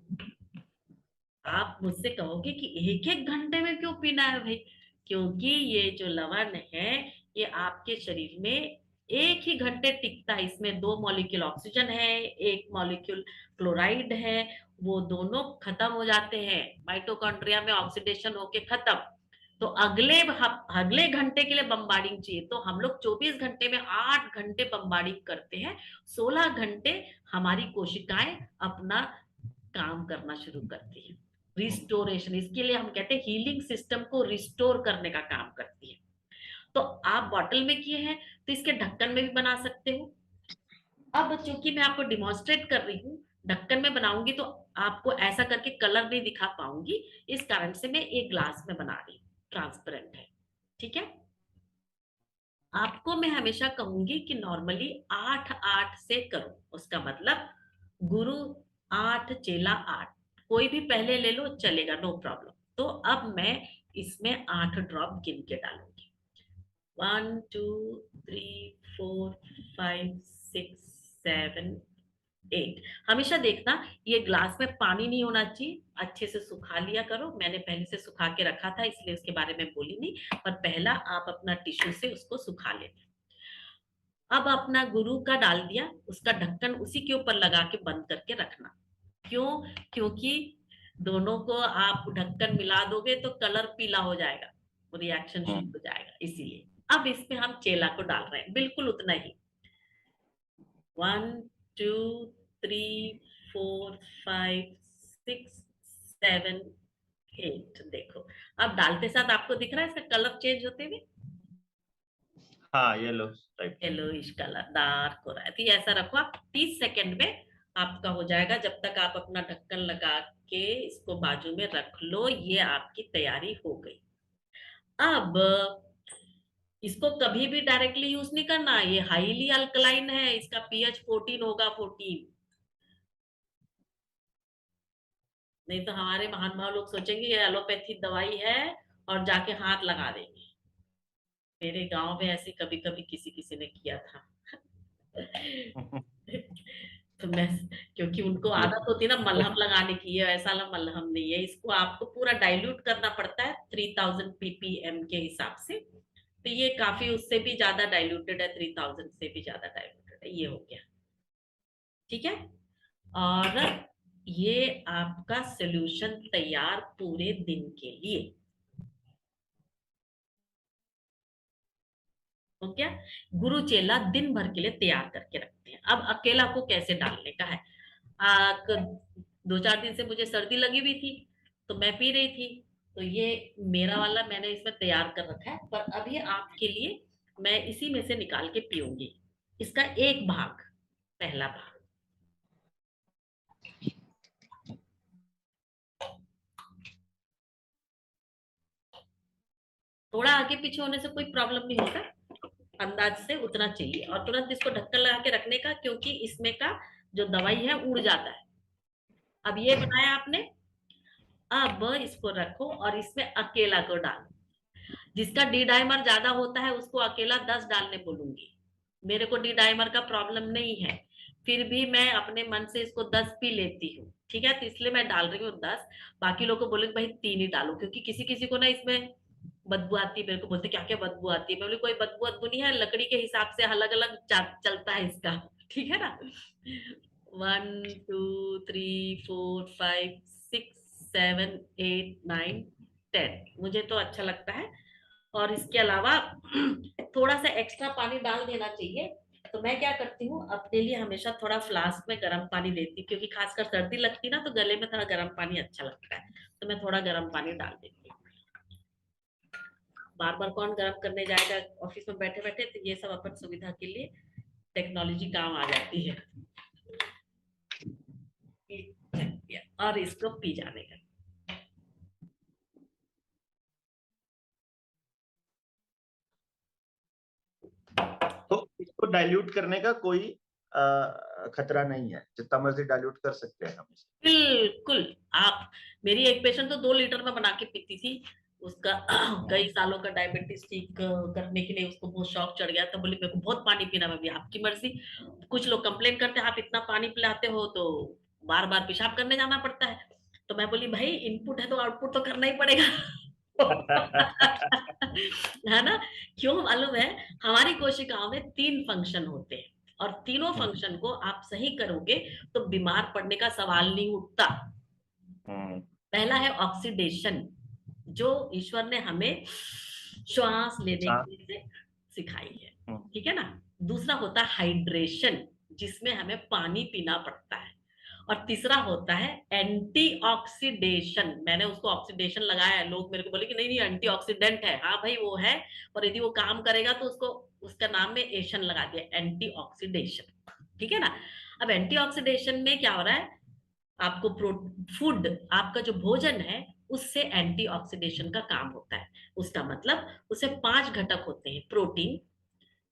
आप मुझसे कहोगे कि 1-1 घंटे में क्यों पीना है भाई? क्योंकि ये जो लवण है ये आपके शरीर में 1 ही घंटे टिकता है। इसमें 2 मॉलिक्यूल ऑक्सीजन है, 1 मॉलिक्यूल क्लोराइड है। वो दोनों खत्म हो जाते हैं माइटोकॉन्ड्रिया में, ऑक्सीडेशन होके खत्म। तो अगले घंटे के लिए बम्बार्डिंग चाहिए। तो हम लोग 24 घंटे में 8 घंटे बम्बार्डिंग करते हैं। 16 घंटे हमारी कोशिकाएं अपना काम करना शुरू करती है। रिस्टोरेशन, इसके लिए हम कहते हैं हीलिंग सिस्टम को रिस्टोर करने का काम करती है। तो आप बॉटल में किए हैं तो इसके ढक्कन में भी बना सकते हो। अब चूंकि मैं आपको डिमॉन्स्ट्रेट कर रही हूँ, ढक्कन में बनाऊंगी तो आपको ऐसा करके कलर नहीं दिखा पाऊंगी, इस कारण से मैं एक ग्लास में बना रही हूँ, ट्रांसपेरेंट है। ठीक है। आपको मैं हमेशा कहूंगी कि नॉर्मली 8-8 से करो, उसका मतलब गुरु 8 चेला 8, कोई भी पहले ले लो चलेगा, नो प्रॉब्लम। तो अब मैं इसमें 8 ड्रॉप गिन के डालूंगी। 1 2 3 4 5 6 7 8। हमेशा देखना ये ग्लास में पानी नहीं होना चाहिए, अच्छे से सुखा लिया करो। मैंने पहले से सुखा के रखा था इसलिए उसके बारे में बोली नहीं, पर पहला आप अपना टिश्यू से उसको सुखा लेना। अब अपना गुरु का डाल दिया, उसका ढक्कन उसी के ऊपर लगा के बंद करके रखना। क्यों? क्योंकि दोनों को आप ढक्कन मिला दोगे तो कलर पीला हो जाएगा, रिएक्शन शुरू हो जाएगा, इसीलिए। अब इसमें हम चेला को डाल रहे हैं, बिल्कुल उतना ही। 1 2 3 4 5 6 7 8। देखो अब डालते साथ आपको दिख रहा है इसका कलर चेंज होते हुए, हाँ yellow type. Yellowish colour dark हो रहा है। तो ये ऐसा रखो आप, 30 सेकंड में आपका हो जाएगा। जब तक आप अपना ढक्कन लगा के इसको बाजू में रख लो, ये आपकी तैयारी हो गई। अब इसको कभी भी डायरेक्टली यूज नहीं करना, ये हाईली अल्कलाइन है, इसका पीएच 14 होगा, 14। नहीं तो हमारे महान भाव लोग सोचेंगे ये एलोपैथी दवाई है और जाके हाथ लगा देंगे। मेरे गांव में ऐसे कभी कभी किसी किसी ने किया था। तो मैं, क्योंकि उनको आदत होती है ना मलहम लगाने की, ये ऐसा मलहम नहीं है, इसको आपको पूरा डाइल्यूट करना पड़ता है 3000 ppm के हिसाब से। तो ये काफी उससे भी ज्यादा डाइल्यूटेड है, 3000 से भी ज्यादा डाइल्यूटेड है। ये हो गया, ठीक है। और ये आपका सोल्यूशन तैयार पूरे दिन के लिए हो गया। गुरु चेला दिन भर के लिए तैयार करके रखते हैं। अब अकेला को कैसे डालने का है। 2-4 दिन से मुझे सर्दी लगी हुई थी तो मैं पी रही थी, तो ये मेरा वाला मैंने इसमें तैयार कर रखा है, पर अभी आपके लिए मैं इसी में से निकाल के पीऊंगी। इसका एक भाग, पहला भाग। थोड़ा आगे पीछे होने से कोई प्रॉब्लम नहीं होता, अंदाज से उतना चाहिए। और तुरंत इसको ढक्कन लगा के रखने का, क्योंकि इसमें का जो दवाई है उड़ जाता है। अब ये बनाया आपने, अब इसको रखो और इसमें अकेला को डालो। जिसका डी डाइमर ज्यादा होता है उसको अकेला 10 डालने बोलूंगी। मेरे को डी डाइमर का प्रॉब्लम नहीं है, फिर भी मैं अपने मन से इसको 10 पी लेती हूँ, ठीक है। तो इसलिए मैं डाल रही हूँ 10। बाकी लोगों को बोलेंगे भाई 3 ही डालो, क्योंकि किसी किसी को ना इसमें बदबू आती है। मेरे को बोलते क्या क्या बदबू आती है, मैं बोली कोई बदबू अदबू नहीं है, लकड़ी के हिसाब से अलग अलग चलता है इसका, ठीक है ना। 1 2 3 4 5 6 7 8 9 10 मुझे तो अच्छा लगता है। और इसके अलावा थोड़ा सा एक्स्ट्रा पानी डाल देना चाहिए। तो मैं क्या करती हूँ, अपने लिए हमेशा थोड़ा फ्लास्क में गर्म पानी लेती हूँ, क्योंकि खासकर सर्दी लगती है ना, तो गले में थोड़ा गर्म पानी अच्छा लगता है, तो मैं थोड़ा गर्म पानी डाल देती हूँ। बार बार कौन गर्म करने जाएगा ऑफिस में बैठे बैठे, तो ये सब अपन सुविधा के लिए टेक्नोलॉजी काम आ जाती है। और इसको पी जाने का। तो इसको डाइल्यूट करने का कोई खतरा नहीं है, जितना मर्जी डाइल्यूट कर सकते हैं हम इसको। बिल्कुल। आप, मेरी एक पेशेंट तो 2 लीटर में बना के पीती थी, उसका कई सालों का डायबिटीज ठीक करने के लिए उसको बहुत शौक चढ़ गया था। बोली मेरे को बहुत पानी पीना। मैं भी आपकी मर्जी। कुछ लोग कंप्लेन करते हैं आप इतना पानी पिलाते हो तो बार बार पेशाब करने जाना पड़ता है। तो मैं बोली भाई इनपुट है तो आउटपुट तो करना ही पड़ेगा। है ना। क्यों मालूम है, हमारी कोशिकाओं में 3 फंक्शन होते हैं, और तीनों फंक्शन को आप सही करोगे तो बीमार पड़ने का सवाल नहीं उठता। पहला है ऑक्सीडेशन, जो ईश्वर ने हमें श्वास लेने के लिए सिखाई है, ठीक है ना। दूसरा होता है हाइड्रेशन, जिसमें हमें पानी पीना पड़ता है। और तीसरा होता है एंटीऑक्सीडेशन। मैंने उसको ऑक्सीडेशन लगाया है, लोग मेरे को बोले कि नहीं नहीं एंटीऑक्सीडेंट है। हाँ भाई वो है, और यदि वो काम करेगा तो उसको उसका नाम में एशन लगा दिया, एंटीऑक्सीडेशन, ठीक है ना। अब एंटीऑक्सीडेशन में क्या हो रहा है, आपको फूड, आपका जो भोजन है उससे एंटीऑक्सीडेशन का काम होता है। उसका मतलब उससे 5 घटक होते हैं, प्रोटीन,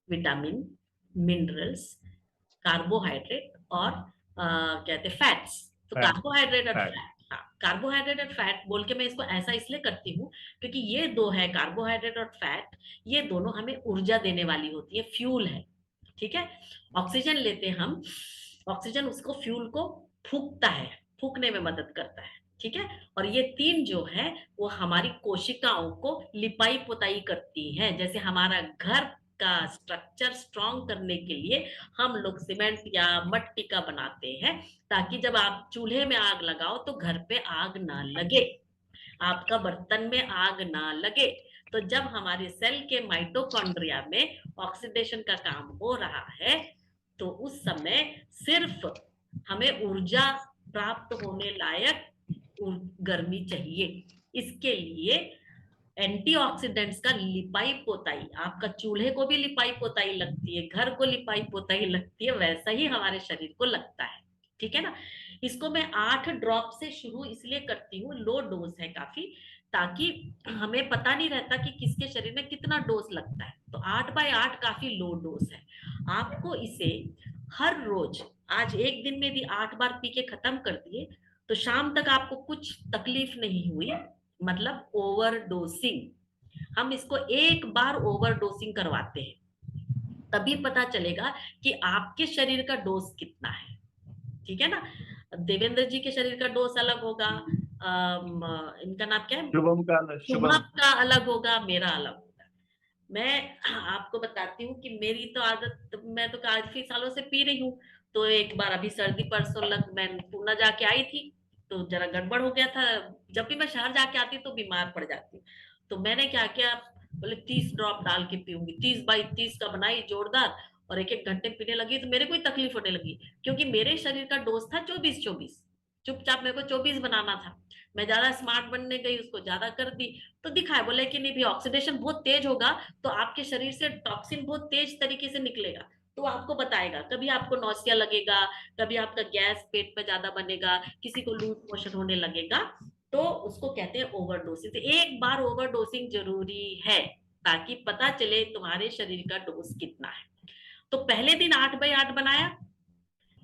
विटामिन, मिनरल्स, कार्बोहाइड्रेट और कहते हैं फैट्स। तो फैट कार्बोहाइड्रेट और फैट फैट, हाँ, कार्बोहाइड्रेट और फैट बोल के मैं इसको ऐसा इसलिए करती हूँ क्योंकि ये दो है, कार्बोहाइड्रेट और फैट, ये दोनों हमें ऊर्जा देने वाली होती है, फ्यूल है। ठीक है। ऑक्सीजन लेते हैं हम, ऑक्सीजन उसको फ्यूल को फूकता है, फूकने में मदद करता है। ठीक है। और ये तीन जो है वो हमारी कोशिकाओं को लिपाई पुताई करती है। जैसे हमारा घर का स्ट्रक्चर स्ट्रॉन्ग करने के लिए हम लोग सीमेंट या मट्टी का बनाते हैं, ताकि जब आप चूल्हे में आग लगाओ तो घर पे आग ना लगे, आपका बर्तन में आग ना लगे। तो जब हमारे सेल के माइटोकॉन्ड्रिया में ऑक्सीडेशन का काम हो रहा है, तो उस समय सिर्फ हमें ऊर्जा प्राप्त होने लायक गर्मी चाहिए। इसके लिए एंटीऑक्सीडेंट्स का लिपाई पोताई, आपका चूल्हे को भी लिपाई पोताई लगती है, घर को लिपाई पोताई लगती है, वैसा ही हमारे शरीर को लगता है। ठीक है ना। इसको मैं 8 ड्रॉप से शुरू इसलिए करती हूँ, लो डोज है काफी, ताकि हमें पता नहीं रहता कि किसके शरीर में कितना डोज लगता है। तो 8/8 काफी लो डोज है। आपको इसे हर रोज, आज एक दिन में भी 8 बार पी के खत्म कर दिए तो शाम तक आपको कुछ तकलीफ नहीं हुई, मतलब ओवरडोसिंग। हम इसको एक बार ओवरडोसिंग करवाते हैं, तभी पता चलेगा कि आपके शरीर का डोज कितना है। ठीक है ना। देवेंद्र जी के शरीर का डोज अलग होगा, इनका नाम क्या है, शुभम शुभम का अलग होगा, मेरा अलग होगा। मैं आपको बताती हूँ कि मेरी तो आदत, मैं तो काफी सालों से पी रही हूँ। तो एक बार अभी सर्दी परसों लग मैं पूना जाके आई थी, तो जरा गड़बड़ हो गया था। जब भी मैं शहर जाके आती हूँ तो बीमार पड़ जाती हूँ। तो मैंने क्या किया, बोले 30 ड्रॉप डाल के पीऊंगी, 30/30 का बनाई जोरदार, और एक एक घंटे पीने लगी तो मेरे को ही तकलीफ होने लगी, क्योंकि मेरे शरीर का डोज था 24-24। चुपचाप मेरे को 24 बनाना था। मैं ज्यादा स्मार्ट बनने गई, उसको ज्यादा कर दी। तो दिखाए बोले कि नहीं भी ऑक्सीडेशन बहुत तेज होगा, तो आपके शरीर से टॉक्सिन बहुत तेज तरीके से निकलेगा, तो आपको बताएगा, कभी आपको नौसिया लगेगा, कभी आपका गैस पेट में ज्यादा बनेगा, किसी को लूज मोशन होने लगेगा। तो उसको कहते हैं ओवरडोसिंग। तो एक बार ओवरडोसिंग जरूरी है, ताकि पता चले तुम्हारे शरीर का डोज कितना है। तो पहले दिन 8/8 बनाया,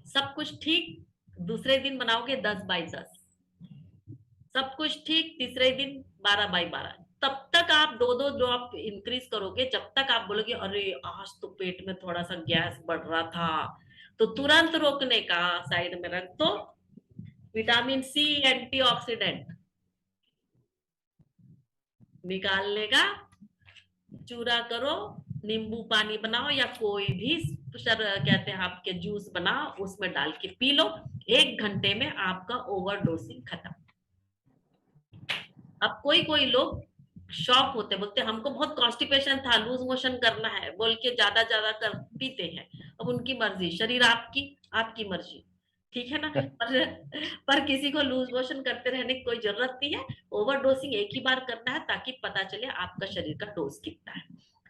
सब कुछ ठीक। दूसरे दिन बनाओगे 10/10, सब कुछ ठीक। तीसरे दिन 12/12। तब तक आप 2-2 ड्रॉप इंक्रीज करोगे, जब तक आप बोलोगे अरे आज तो पेट में थोड़ा सा गैस बढ़ रहा था, तो तुरंत रोकने का, साइड में रख दो। विटामिन सी एंटीऑक्सीडेंट, निकालने का, चूरा करो, नींबू पानी बनाओ या कोई भी कहते हैं आपके जूस बनाओ, उसमें डाल के पी लो। 1 घंटे में आपका ओवरडोसिंग खत्म। अब कोई कोई लोग शॉक होते, बोलते हमको बहुत कॉन्स्टिपेशन था, लूज मोशन करना है बोल के ज्यादा ज्यादा कर पीते हैं। अब उनकी मर्जी, शरीर आपकी, आपकी मर्जी। ठीक है ना। पर किसी को लूज मोशन करते रहने की कोई जरूरत नहीं है। ओवरडोसिंग एक ही बार करना है, ताकि पता चले आपका शरीर का डोज कितना है।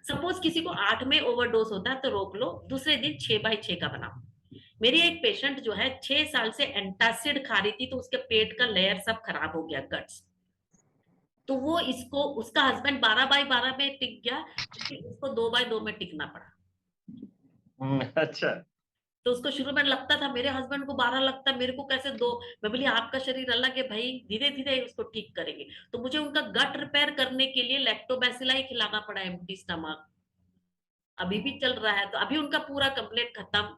सपोज किसी को 8 में ओवरडोज होता है तो रोक लो, दूसरे दिन 6/6 का बनाओ। मेरी एक पेशेंट जो है 6 साल से एंटासिड खा रही थी, तो उसके पेट का लेयर सब खराब हो गया, गट्स। तो वो इसको, उसका हस्बैंड 12/12 में टिक गया, लेकिन उसको 2/2 में टिकना पड़ा। अच्छा। तो उसको शुरू में लगता था मेरे हस्बैंड को 12 लगता है, मेरे को कैसे 2। मैं बोली आपका शरीर अलग है भाई, धीरे धीरे उसको ठीक करेंगे। तो मुझे उनका गट रिपेयर करने के लिए लैक्टोबैसिलाई खिलाना पड़ा, एम्प्टी स्टमक। अभी भी चल रहा है, तो अभी उनका पूरा कंप्लीट खत्म।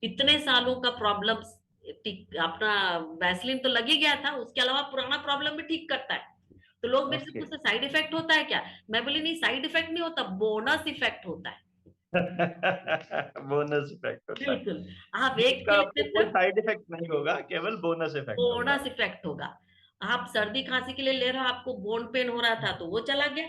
इतने सालों का प्रॉब्लम, अपना वैसलीन तो लग ही गया था, उसके अलावा पुराना प्रॉब्लम भी ठीक करता है। तो लोग मेरे से ओके। पूछते साइड इफेक्ट होता है क्या, मैं बोली नहीं, साइड इफेक्ट नहीं होता, बोनस इफेक्ट होता है। बोनस इफेक्ट होता है। बिल्कुल। आप एक इसका पिल आपको लेते कोई हो, साइड इफेक्ट नहीं होगा, केवल बोनस इफेक्ट होगा। बोनस इफेक्ट होगा। आप सर्दी खांसी के लिए ले रहे हो, आपको बोन पेन हो रहा था तो वो चला गया।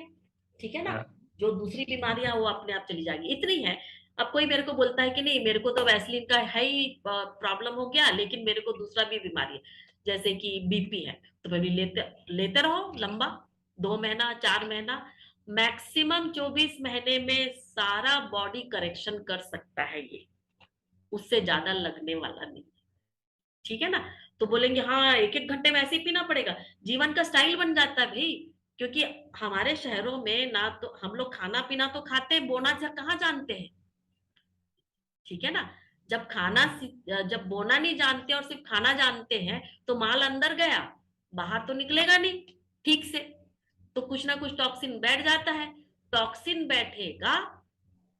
ठीक है ना। हाँ। जो दूसरी बीमारियां वो अपने आप चली जाएगी, इतनी है। अब कोई मेरे को बोलता है कि नहीं मेरे को तो वैसलीन का है ही प्रॉब्लम हो गया, लेकिन मेरे को दूसरा भी बीमारी है, जैसे कि बीपी है, तो भाई लेते लेते रहो लंबा, 2 महीना 4 महीना, मैक्सिमम 24 महीने में सारा बॉडी करेक्शन कर सकता है ये, उससे ज्यादा लगने वाला नहीं। ठीक है ना। तो बोलेंगे हाँ 1-1 घंटे में ऐसे ही पीना पड़ेगा। जीवन का स्टाइल बन जाता है भाई, क्योंकि हमारे शहरों में ना तो हम लोग खाना पीना तो खाते हैं, बोना कहाँ जानते हैं, ठीक है ना। जब बोना नहीं जानते और सिर्फ खाना जानते हैं तो माल अंदर गया, बाहर तो निकलेगा नहीं ठीक से, तो कुछ ना कुछ टॉक्सिन बैठ जाता है। टॉक्सिन बैठेगा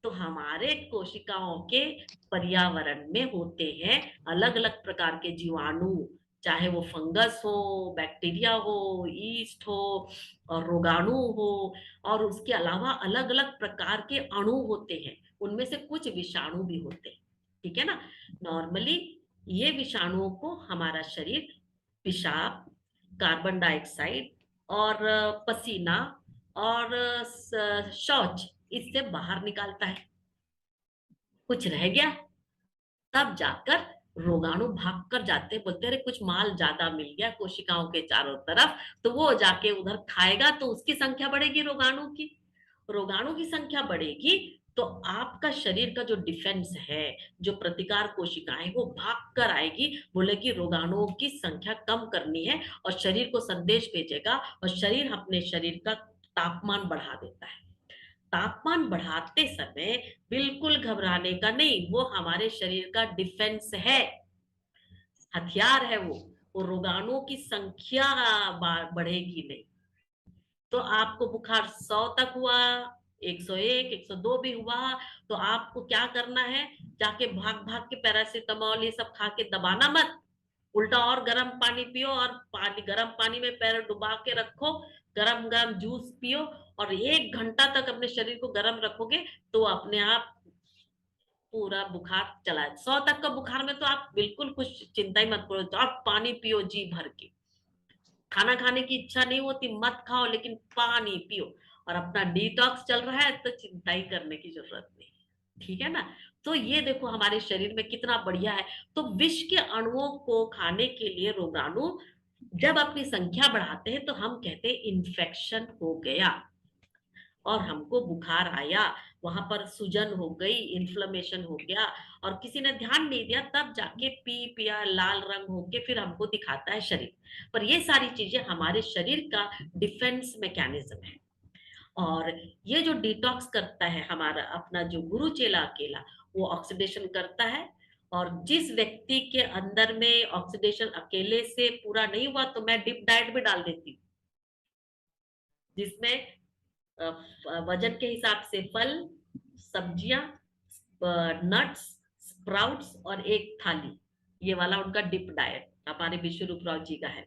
तो हमारे कोशिकाओं के पर्यावरण में होते हैं अलग अलग प्रकार के जीवाणु, चाहे वो फंगस हो, बैक्टीरिया हो, ईस्ट हो और रोगाणु हो, और उसके अलावा अलग अलग प्रकार के अणु होते हैं, उनमें से कुछ विषाणु भी होते हैं, ठीक है ना। नॉर्मली ये विषाणुओं को हमारा शरीर पेशाब, कार्बन डाइऑक्साइड और पसीना और शौच इससे बाहर निकालता है। कुछ रह गया तब जाकर रोगाणु भाग कर जाते, बोलते अरे कुछ माल ज्यादा मिल गया कोशिकाओं के चारों तरफ, तो वो जाके उधर खाएगा तो उसकी संख्या बढ़ेगी, रोगाणु की संख्या बढ़ेगी तो आपका शरीर का जो डिफेंस है, जो प्रतिकार कोशिकाएं, वो भाग कर आएगी, बोलेगी रोगाणुओं की संख्या कम करनी है, और शरीर को संदेश भेजेगा, और शरीर अपने शरीर का तापमान बढ़ा देता है। तापमान बढ़ाते समय बिल्कुल घबराने का नहीं, वो हमारे शरीर का डिफेंस है, हथियार है वो रोगाणुओं की संख्या बढ़ेगी नहीं। तो आपको बुखार 100 तक हुआ, 101, 102 भी हुआ, तो आपको क्या करना है, जाके भाग भाग के पैरासीटामोल ये सब खा के दबाना मत, उल्टा और गर्म पानी पियो, और गर्म पानी में पैर डुबा के रखो, गरम गरम जूस पियो, और 1 घंटा तक अपने शरीर को गर्म रखोगे तो अपने आप पूरा बुखार चला है। 100 तक का बुखार में तो आप बिल्कुल कुछ चिंता ही मत करो, तो आप पानी पियो जी भर के, खाना खाने की इच्छा नहीं होती मत खाओ, लेकिन पानी पियो, और अपना डिटॉक्स चल रहा है तो चिंता ही करने की जरूरत नहीं, ठीक है ना। तो ये देखो हमारे शरीर में कितना बढ़िया है। तो विष के अणुओं को खाने के लिए रोगाणु जब अपनी संख्या बढ़ाते हैं तो हम कहते हैं इन्फेक्शन हो गया, और हमको बुखार आया, वहां पर सूजन हो गई, इन्फ्लेमेशन हो गया, और किसी ने ध्यान नहीं दिया, तब जाके पी पिया लाल रंग होके फिर हमको दिखाता है शरीर। पर ये सारी चीजें हमारे शरीर का डिफेंस मैकेनिज्म है। और ये जो डिटॉक्स करता है हमारा अपना जो गुरु चेला अकेला, वो ऑक्सीडेशन करता है, और जिस व्यक्ति के अंदर में ऑक्सीडेशन अकेले से पूरा नहीं हुआ तो मैं डिप डाइट भी डाल देती हूँ, जिसमें वजन के हिसाब से फल, सब्जियां, नट्स, स्प्राउट्स और एक थाली, ये वाला उनका डिप डाइट हमारे विश्व रूप राव जी का है।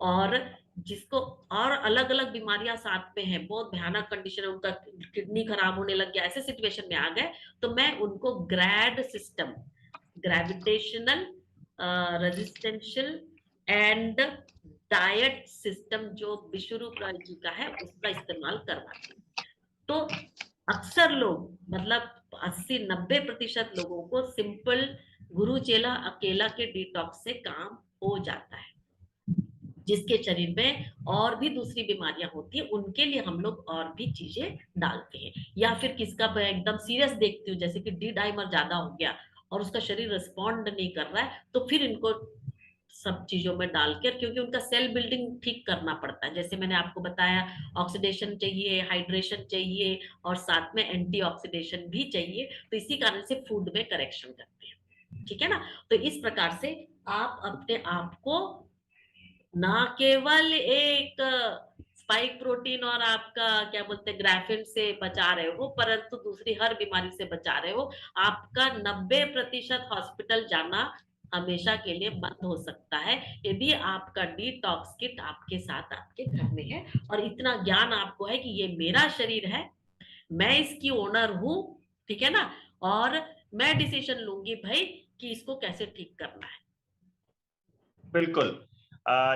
और जिसको और अलग अलग बीमारियां साथ में है, बहुत भयानक कंडीशन है, उनका किडनी खराब होने लग गया, ऐसे सिचुएशन में आ गए, तो मैं उनको grad system, gravitational residential and diet system जो विश्वरूप राय जी का है उसका इस्तेमाल करवाते हैं। तो अक्सर लोग मतलब 80-90% लोगों को सिंपल गुरु चेला अकेला के डिटॉक्स से काम हो जाता है। जिसके शरीर में और भी दूसरी बीमारियां होती है उनके लिए हम लोग और भी चीजें डालते हैं, या फिर किसका मैं एकदम सीरियस देखती हूँ जैसे कि डी डाइमर ज्यादा हो गया और उसका शरीर रिस्पॉन्ड नहीं कर रहा है, तो फिर इनको सब चीजों में डालकर, क्योंकि उनका सेल बिल्डिंग ठीक करना पड़ता है, जैसे मैंने आपको बताया ऑक्सीडेशन चाहिए, हाइड्रेशन चाहिए, और साथ में एंटीऑक्सीडेशन भी चाहिए, तो इसी कारण से फूड में करेक्शन करते हैं, ठीक है ना। तो इस प्रकार से आप अपने आप को ना केवल एक स्पाइक प्रोटीन और आपका क्या बोलते हैं ग्राफिन से बचा रहे हो, परंतु दूसरी हर बीमारी से बचा रहे हो। आपका 90% हॉस्पिटल जाना हमेशा के लिए बंद हो सकता है यदि आपका डिटॉक्स किट आपके साथ आपके घर में है, और इतना ज्ञान आपको है कि ये मेरा शरीर है, मैं इसकी ओनर हूं, ठीक है ना, और मैं डिसीजन लूंगी भाई कि इसको कैसे ठीक करना है। बिल्कुल।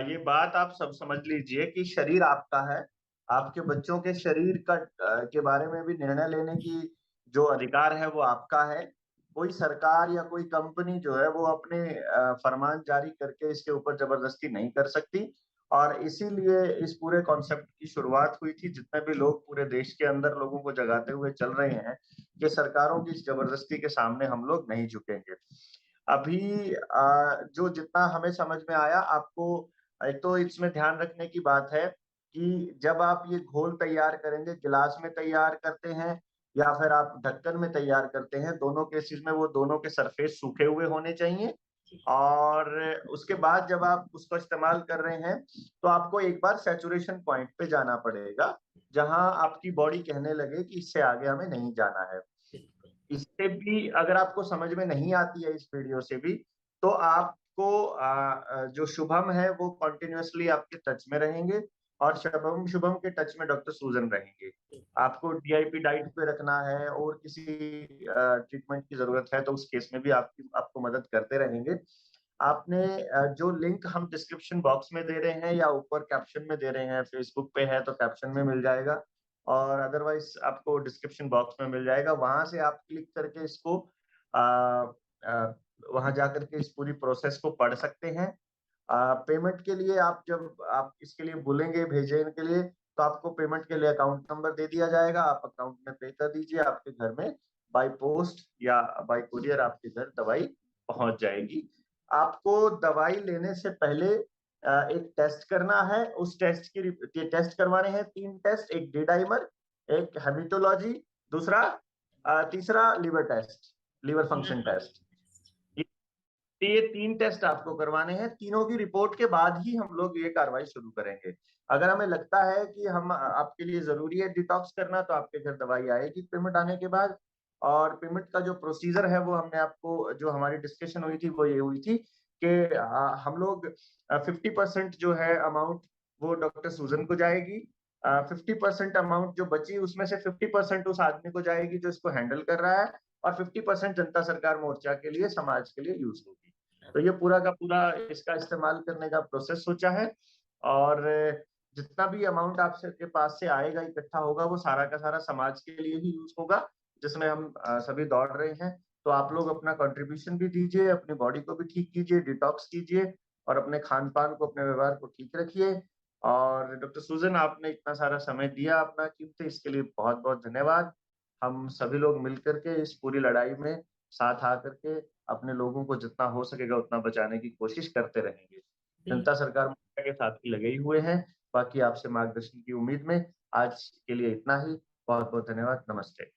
ये बात आप सब समझ लीजिए कि शरीर आपका है, आपके बच्चों के शरीर का के बारे में भी निर्णय लेने की जो अधिकार है वो आपका है। कोई सरकार या कोई कंपनी जो है वो अपने फरमान जारी करके इसके ऊपर जबरदस्ती नहीं कर सकती, और इसीलिए इस पूरे कॉन्सेप्ट की शुरुआत हुई थी। जितने भी लोग पूरे देश के अंदर लोगों को जगाते हुए चल रहे हैं कि सरकारों की इस जबरदस्ती के सामने हम लोग नहीं झुकेंगे। अभी जो जितना हमें समझ में आया, आपको एक तो इसमें ध्यान रखने की बात है कि जब आप ये घोल तैयार करेंगे, गिलास में तैयार करते हैं या फिर आप ढक्कन में तैयार करते हैं, दोनों केसेस में वो दोनों के सरफेस सूखे हुए होने चाहिए। और उसके बाद जब आप उसको इस्तेमाल कर रहे हैं, तो आपको एक बार सैचुरेशन पॉइंट पे जाना पड़ेगा, जहाँ आपकी बॉडी कहने लगे कि इससे आगे हमें नहीं जाना है। इससे भी अगर आपको समझ में नहीं आती है इस वीडियो से भी, तो आपको जो शुभम है वो कंटिन्यूअसली आपके टच में रहेंगे और शुभम के टच में डॉक्टर सूजन रहेंगे। आपको डीआईपी डाइट पे रखना है और किसी ट्रीटमेंट की जरूरत है तो उस केस में भी आपको मदद करते रहेंगे। आपने जो लिंक हम डिस्क्रिप्शन बॉक्स में दे रहे हैं या ऊपर कैप्शन में दे रहे हैं, फेसबुक पे है तो कैप्शन में मिल जाएगा और अदरवाइज आपको डिस्क्रिप्शन बॉक्स में मिल जाएगा। वहां से आप क्लिक करके इसको वहां जाकर के इस पूरी प्रोसेस को पढ़ सकते हैं। पेमेंट के लिए जब आप इसके लिए बोलेंगे भेजें इनके लिए, तो आपको पेमेंट के लिए अकाउंट नंबर दे दिया जाएगा, आप अकाउंट में पे कर दीजिए, आपके घर में बाय पोस्ट या बाय कुरियर आपके घर दवाई पहुंच जाएगी। आपको दवाई लेने से पहले एक टेस्ट करना है। उस टेस्ट की टेस्ट करवाने हैं 3 टेस्ट, एक डी डाइमर, एक हेमेटोलॉजी, तीसरा liver test, liver function test. ये 3 टेस्ट आपको करवाने हैं। तीनों की रिपोर्ट के बाद ही हम लोग ये कार्रवाई शुरू करेंगे। अगर हमें लगता है कि हम आपके लिए जरूरी है डिटॉक्स करना, तो आपके घर दवाई आएगी पेमेंट आने के बाद। और पेमेंट का जो प्रोसीजर है वो हमने आपको, जो हमारी डिस्कशन हुई थी वो ये हुई थी कि हम लोग 50% जो है अमाउंट वो डॉक्टर सूजन को जाएगी। 50% अमाउंट जो बची उसमें से 50% उस आदमी को जाएगी जो इसको हैंडल कर रहा है और 50% जनता सरकार मोर्चा के लिए, समाज के लिए यूज होगी। तो ये पूरा का पूरा इसका इस्तेमाल करने का प्रोसेस सोचा है। और जितना भी अमाउंट आपसे के पास से आएगा, इकट्ठा होगा, वो सारा का सारा समाज के लिए ही यूज होगा, जिसमें हम सभी दौड़ रहे हैं। तो आप लोग अपना कंट्रीब्यूशन भी दीजिए, अपनी बॉडी को भी ठीक कीजिए, डिटॉक्स कीजिए और अपने खान पान को, अपने व्यवहार को ठीक रखिए। और डॉक्टर सूजन, आपने इतना सारा समय दिया अपना कीमती, इसके लिए बहुत बहुत धन्यवाद। हम सभी लोग मिलकर के इस पूरी लड़ाई में साथ आकर के अपने लोगों को जितना हो सकेगा उतना बचाने की कोशिश करते रहेंगे। जनता सरकार मोर्चा के साथ ही लगे ही हुए हैं। बाकी आपसे मार्गदर्शन की उम्मीद में आज के लिए इतना ही। बहुत बहुत धन्यवाद। नमस्ते।